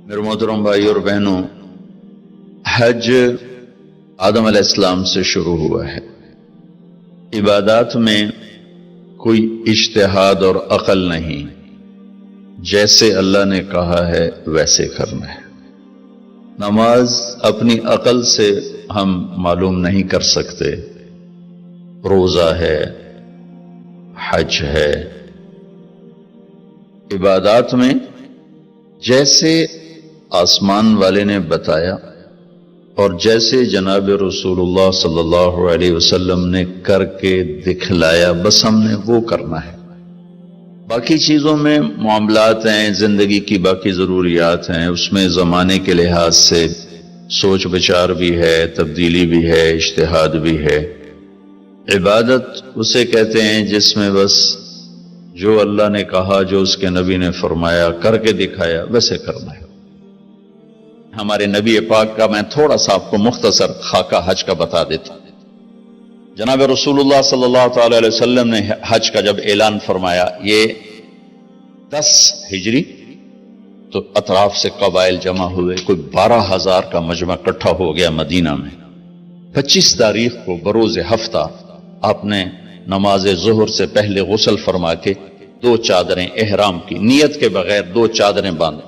میرے محترم بھائی اور بہنوں، حج آدم علیہ السلام سے شروع ہوا ہے۔ عبادات میں کوئی اجتہاد اور عقل نہیں، جیسے اللہ نے کہا ہے ویسے کرنا ہے۔ نماز اپنی عقل سے ہم معلوم نہیں کر سکتے، روزہ ہے، حج ہے۔ عبادات میں جیسے آسمان والے نے بتایا اور جیسے جناب رسول اللہ صلی اللہ علیہ وسلم نے کر کے دکھلایا، بس ہم نے وہ کرنا ہے۔ باقی چیزوں میں معاملات ہیں، زندگی کی باقی ضروریات ہیں، اس میں زمانے کے لحاظ سے سوچ بچار بھی ہے، تبدیلی بھی ہے، اجتہاد بھی ہے۔ عبادت اسے کہتے ہیں جس میں بس جو اللہ نے کہا، جو اس کے نبی نے فرمایا، کر کے دکھایا، ویسے کرنا ہے۔ ہمارے نبی پاک کا میں تھوڑا سا آپ کو مختصر خاکہ حج کا بتا دیتا ہوں۔ جناب رسول اللہ صلی اللہ تعالی علیہ وسلم نے حج کا جب اعلان فرمایا، یہ 10 ہجری، تو اطراف سے قبائل جمع ہوئے، کوئی 12,000 کا مجمع اکٹھا ہو گیا مدینہ میں۔ 25 تاریخ کو بروز ہفتہ آپ نے نماز ظہر سے پہلے غسل فرما کے 2 چادریں احرام کی نیت کے بغیر 2 چادریں باندھ،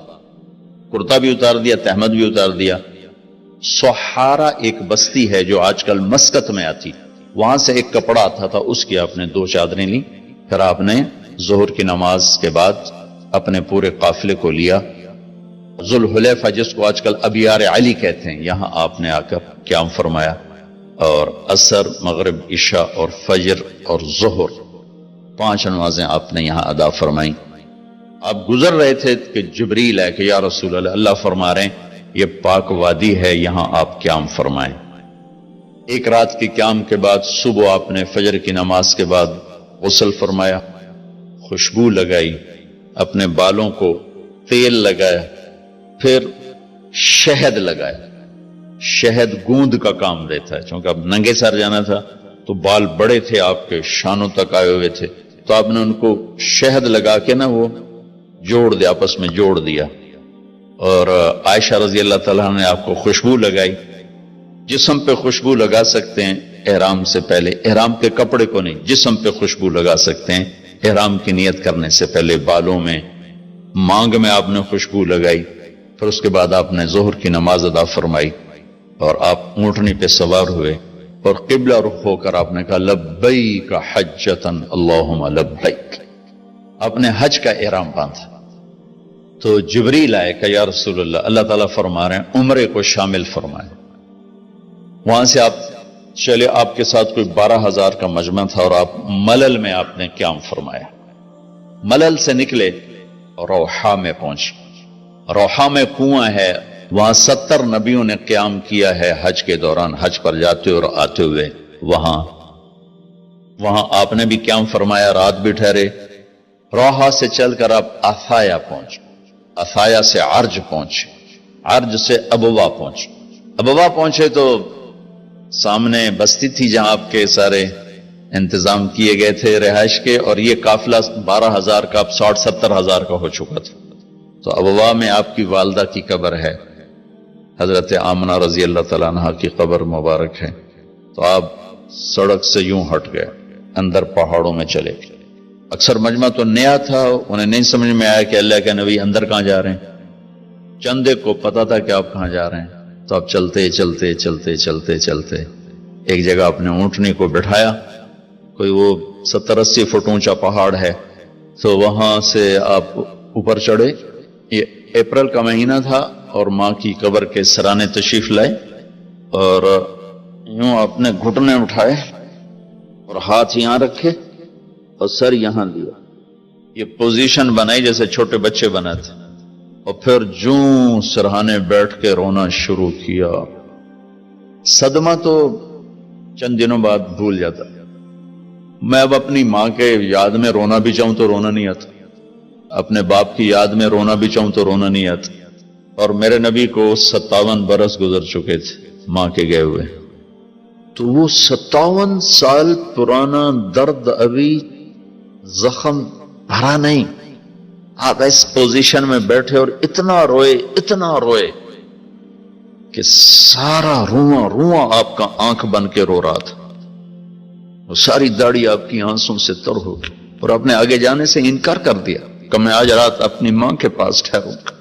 کرتا بھی اتار دیا، تہمد بھی اتار دیا۔ سحارا ایک بستی ہے جو آج کل مسقط میں آتی، وہاں سے ایک کپڑا آتا تھا، اس کی آپ نے 2 چادریں لی۔ پھر آپ نے ظہر کی نماز کے بعد اپنے پورے قافلے کو لیا، ذوالحلیفہ جس کو آج کل ابیار علی کہتے ہیں، یہاں آپ نے آ کر قیام فرمایا، اور عصر، مغرب، عشاء اور فجر اور ظہر 5 نمازیں آپ نے یہاں ادا فرمائیں۔ آپ گزر رہے تھے کہ جبریل ہے کہ یا رسول اللہ، اللہ فرما رہے ہیں یہ پاک وادی ہے، یہاں آپ قیام فرمائیں۔ ایک رات کی قیام کے بعد صبح آپ نے فجر کی نماز کے بعد غسل فرمایا، خوشبو لگائی، اپنے بالوں کو تیل لگایا، پھر شہد لگایا۔ شہد گوند کا کام دیتا ہے، چونکہ اب ننگے سر جانا تھا تو بال بڑے تھے آپ کے، شانوں تک آئے ہوئے تھے، تو آپ نے ان کو شہد لگا کے نا وہ جوڑ دیا، آپس میں جوڑ دیا۔ اور عائشہ رضی اللہ تعالیٰ نے آپ کو خوشبو لگائی۔ جسم پہ خوشبو لگا سکتے ہیں احرام سے پہلے، احرام کے کپڑے کو نہیں، جسم پہ خوشبو لگا سکتے ہیں احرام کی نیت کرنے سے پہلے۔ بالوں میں، مانگ میں آپ نے خوشبو لگائی۔ پھر اس کے بعد آپ نے ظہر کی نماز ادا فرمائی اور آپ اونٹنی پہ سوار ہوئے اور قبلہ رخ ہو کر آپ نے کہا لبیک حجۃ اللہم لبیک، آپ نے حج کا احرام باندھا۔ تو جبریل آئے کہ یا رسول اللہ، اللہ تعالیٰ فرما رہے ہیں عمرے کو شامل فرمائے۔ وہاں سے آپ چلے، آپ کے ساتھ کوئی 12,000 کا مجمع تھا، اور آپ ملل میں آپ نے قیام فرمایا۔ ملل سے نکلے روحا میں پہنچے۔ روحا میں کنواں ہے، وہاں 70 نبیوں نے قیام کیا ہے حج کے دوران، حج پر جاتے اور آتے ہوئے۔ وہاں آپ نے بھی قیام فرمایا، رات بھی ٹھہرے۔ روحا سے چل کر آپ افایا پہنچے، افایا سے عرج پہنچے، عرج سے ابوا پہنچے۔ ابوا پہنچے تو سامنے بستی تھی جہاں آپ کے سارے انتظام کیے گئے تھے رہائش کے، اور یہ قافلہ 12,000 کا اب 60-70,000 کا ہو چکا تھا۔ تو ابوا میں آپ کی والدہ کی قبر ہے، حضرت آمنہ رضی اللہ تعالیٰ عنہ کی قبر مبارک ہے۔ تو آپ سڑک سے یوں ہٹ گئے، اندر پہاڑوں میں چلے گئے۔ اکثر مجمع تو نیا تھا، انہیں نہیں سمجھ میں آیا کہ اللہ کے نبی اندر کہاں جا رہے ہیں۔ چندے کو پتا تھا کہ آپ کہاں جا رہے ہیں، تو آپ چلتے چلتے چلتے چلتے چلتے ایک جگہ اپنے اونٹنی کو بٹھایا، کوئی وہ 70-80 فٹ اونچا پہاڑ ہے، تو وہاں سے آپ اوپر چڑھے۔ یہ اپریل کا مہینہ تھا اور ماں کی قبر کے سرانے تشریف لائے، اور یوں اپنے گھٹنے اٹھائے اور ہاتھ یہاں رکھے اور سر یہاں لیا، یہ پوزیشن بنائی جیسے چھوٹے بچے بناتے، اور پھر جوں سرہانے بیٹھ کے رونا شروع کیا۔ صدمہ تو چند دنوں بعد بھول جاتا، میں اب اپنی ماں کے یاد میں رونا بھی چاہوں تو رونا نہیں آتا، اپنے باپ کی یاد میں رونا بھی چاہوں تو رونا نہیں آتا۔ اور میرے نبی کو 57 برس گزر چکے تھے ماں کے گئے ہوئے، تو وہ 57 سال پرانا درد ابھی زخم بھرا نہیں، آپ اس پوزیشن میں بیٹھے اور اتنا روئے کہ سارا رواں آپ کا آنکھ بن کے رو رہا تھا، اور ساری داڑھی آپ کی آنسوں سے تر ہو گئی، اور آپ نے آگے جانے سے انکار کر دیا کہ میں آج رات اپنی ماں کے پاس ٹھہروں گا۔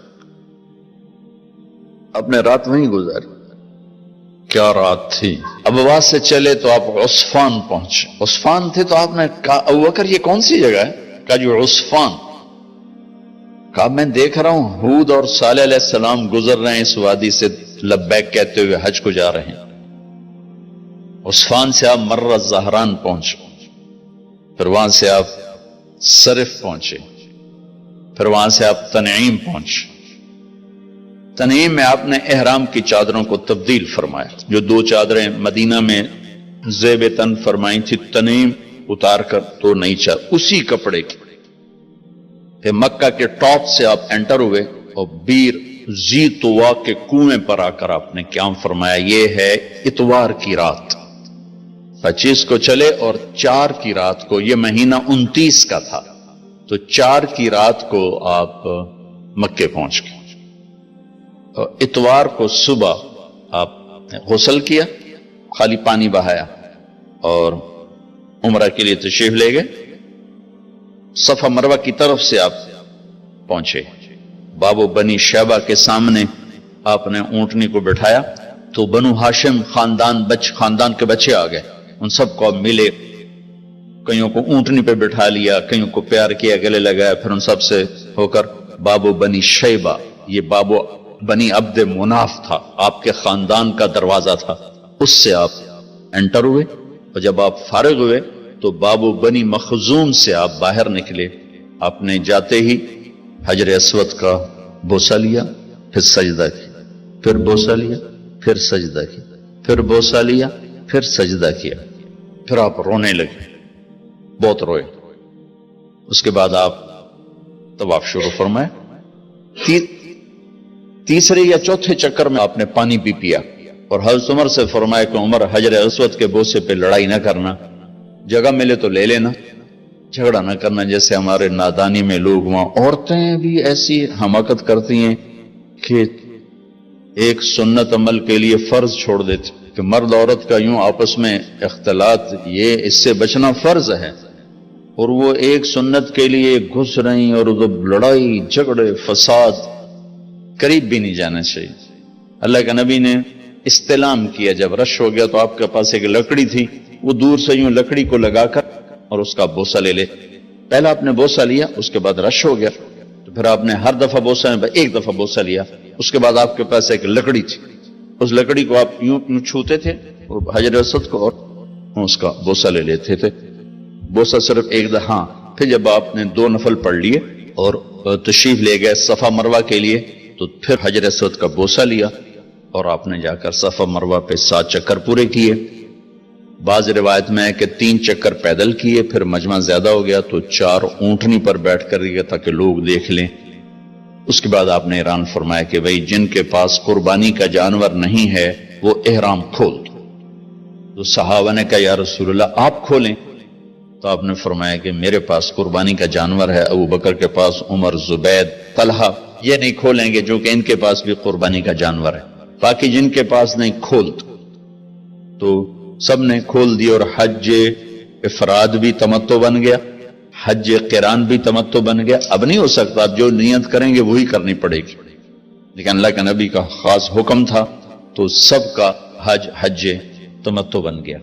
آپ نے رات وہیں گزاری۔ کیا رات تھی! ابواس سے چلے تو آپ عصفان پہنچے۔ عصفان تھے تو آپ نے کہا ابوبکر یہ کون سی جگہ ہے؟ کہا جو عصفان۔ کہا میں دیکھ رہا ہوں ہود اور صالح علیہ السلام گزر رہے ہیں اس وادی سے، لبیک کہتے ہوئے حج کو جا رہے ہیں۔ عصفان سے آپ مر الزہران پہنچے، پھر وہاں سے آپ صرف پہنچے، پھر وہاں سے آپ تنعیم پہنچے۔ تنعیم میں آپ نے احرام کی چادروں کو تبدیل فرمایا، جو 2 چادریں مدینہ میں زیب تن فرمائی تھی، تنعیم اتار کر 2 نئی چادر اسی کپڑے کی۔ پھر مکہ کے ٹاپ سے آپ انٹر ہوئے اور بیر زی طوا کے کنویں پر آ کر آپ نے قیام فرمایا۔ یہ ہے اتوار کی رات، 25 کو چلے اور 4 کی رات کو، یہ مہینہ 29 کا تھا، تو 4 کی رات کو آپ مکے پہنچ گئے۔ اتوار کو صبح آپ نے غسل کیا، خالی پانی بہایا اور عمرہ کے لیے تشریف لے گئے۔ صفا مروہ کی طرف سے آپ پہنچے، بابو بنی شیبہ کے سامنے آپ نے اونٹنی کو بٹھایا تو بنو ہاشم خاندان کے بچے آ گئے، ان سب کو آپ ملے، کئیوں کو اونٹنی پہ بٹھا لیا، کئیوں کو پیار کیا، گلے لگایا، پھر ان سب سے ہو کر بابو بنی شیبہ، یہ بابو بنی عبد مناف تھا، آپ کے خاندان کا دروازہ تھا، اس سے آپ انٹر ہوئے، اور جب آپ فارغ ہوئے تو بابو بنی مخزوم سے آپ باہر نکلے۔ آپ نے جاتے ہی حجر اسود کا بوسہ لیا، پھر سجدہ کیا، پھر بوسہ لیا، پھر سجدہ کیا، پھر بوسہ لیا، پھر سجدہ کیا، پھر آپ رونے لگے، بہت روئے۔ اس کے بعد آپ طواف شروع فرمائے۔ تیسرے یا چوتھے چکر میں آپ نے پانی بھی پیا، اور حضرت عمر سے فرمایا کہ عمر حجر اسود کے بوسے پہ لڑائی نہ کرنا، جگہ ملے تو لے لینا، جھگڑا نہ کرنا، جیسے ہمارے نادانی میں لوگ وہاں عورتیں بھی ایسی حماقت کرتی ہیں کہ ایک سنت عمل کے لیے فرض چھوڑ دیتے کہ مرد عورت کا یوں آپس میں اختلاط، یہ اس سے بچنا فرض ہے، اور وہ ایک سنت کے لیے گھس رہی اور لڑائی جھگڑے فساد، قریب بھی نہیں جانا چاہیے۔ اللہ کے نبی نے استلام کیا، جب رش ہو گیا تو آپ کے پاس ایک لکڑی تھی، وہ دور سے یوں لکڑی کو لگا کر اور اس کا بوسہ لے لے۔ پہلا آپ نے بوسہ لیا، اس کے بعد رش ہو گیا تو پھر آپ نے ہر دفعہ بوسہ ایک دفعہ بوسہ لیا، اس کے بعد آپ کے پاس ایک لکڑی تھی، اس لکڑی کو آپ یوں چھوتے تھے اور حجر اسود کو، اور اس کا بوسہ لے لیتے تھے۔ بوسہ صرف ایک دفعہ، پھر جب آپ نے 2 نفل پڑھ لیے اور تشریف لے گئے صفا مروہ کے لیے تو پھر حجر اسود کا بوسہ لیا، اور آپ نے جا کر صفا مروہ پہ 7 چکر پورے کیے۔ بعض روایت میں ہے کہ 3 چکر پیدل کیے، پھر مجمع زیادہ ہو گیا تو 4 اونٹنی پر بیٹھ کر گیا تاکہ لوگ دیکھ لیں۔ اس کے بعد آپ نے اعلان فرمایا کہ بھئی جن کے پاس قربانی کا جانور نہیں ہے وہ احرام کھول دو۔ تو صحابہ نے کہا یا رسول اللہ آپ کھولیں، تو آپ نے فرمایا کہ میرے پاس قربانی کا جانور ہے، ابو بکر کے پاس، عمر، زبید، طلحہ یہ نہیں کھولیں گے جو کہ ان کے پاس بھی قربانی کا جانور ہے، باقی جن کے پاس نہیں کھول دو۔ تو سب نے کھول دی، اور حج افراد بھی تمتع بن گیا، حج قران بھی تمتع بن گیا۔ اب نہیں ہو سکتا، اب جو نیت کریں گے وہی کرنی پڑے گی، لیکن اللہ کے نبی کا خاص حکم تھا تو سب کا حج تمتع بن گیا۔